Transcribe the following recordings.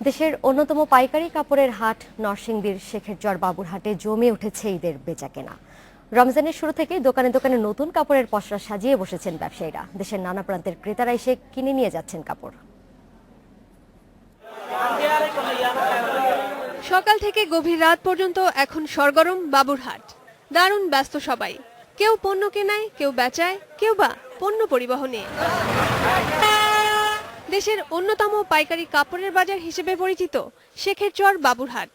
দেশের অন্যতম পাইকারি কাপড়ের হাট নরসিংদীর শেখেরচর বাবুরহাটে জমে উঠেছে ঈদের বেচাকেনা। রমজানের শুরু থেকেই দোকানে দোকানে নতুন কাপড়ের পসরা সাজিয়ে বসেছেন ব্যবসায়ীরা। দেশের নানা প্রান্তের ক্রেতারা এসে কিনে নিয়ে যাচ্ছেন কাপড়। সকাল থেকে গভীর রাত পর্যন্ত এখন সরগরম বাবুরহাট। দারুণ ব্যস্ত সবাই, কেউ পণ্য কেনায়, কেউ বেচায়, কেউ বা পণ্য পরিবহনে। দেশের অন্যতম পাইকারি কাপড়ের বাজার হিসেবে পরিচিত শেখেরচর বাবুরহাট।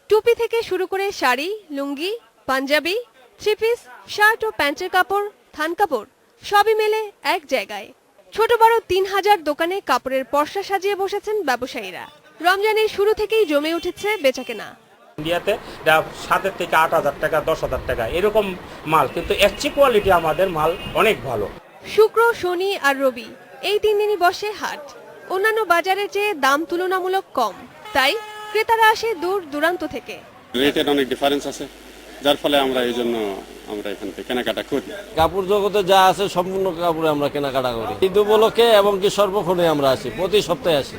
টুপি থেকে শুরু করে শাড়ি, লুঙ্গি, পাঞ্জাবি, থ্রি পিস, শার্ট ও প্যান্টের কাপড়, থান কাপড় সবই মেলে এক জায়গায়। ছোট বড় ৩,০০০ দোকানে কাপড়ের পসরা সাজিয়ে বসেছেন ব্যবসায়ীরা। রমজানের শুরু থেকেই জমে উঠেছে বেচাকেনা। ইন্ডিয়াতে 7,000 থেকে 8,000 টাকা, 10,000 টাকা এরকম মাল, কিন্তু এর চেয়ে কোয়ালিটি আমাদের মাল অনেক ভালো। শুক্র, শনি আর রবি এই 3 দিনই বসে হাট। অন্যান্য বাজারের চেয়ে দাম তুলনামূলক কম, তাই ক্রেতারা আসে দূর দূরান্ত থেকে। রেটের অনেক ডিফারেন্স আছে, যার ফলে আমরা এখান থেকে কেনাকাটা করি। কাপড় জগতে যা আছে সম্পূর্ণ কাপড়ে আমরা কেনাকাটা করি। ঈদ উপলক্ষে এবং কি সর্বক্ষণে আমরা আসি, প্রতি সপ্তাহে আসি।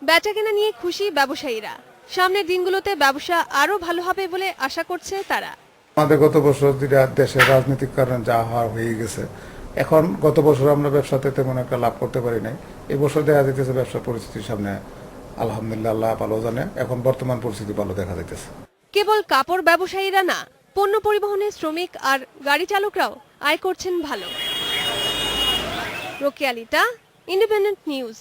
বেচাকেনা নিয়ে খুশি ব্যবসায়ীরা। সামনের দিনগুলোতে ব্যবসা আরো ভালো হবে বলে আশা করছে তারা। আমাদের গত বছর যেটা দেশের রাজনৈতিক কারণে যা হওয়ার হয়ে গেছে, এখন গত বছর আমরা ব্যবসাতে তেমন একটা লাভ করতে পারি নাই। এই বছর দেখা যাইতেছে ব্যবসার পরিস্থিতির সামনে আলহামদুলিল্লাহ আল্লাহ ভালো জানে, এখন বর্তমান পরিস্থিতি ভালো দেখা যাইতেছে। কেবল কাপড় ব্যবসায়ীরা না, পণ্য পরিবহনের শ্রমিক আর গাড়ি চালকরাও আয় করছেন ভালো। Rokeya Lita, independent news.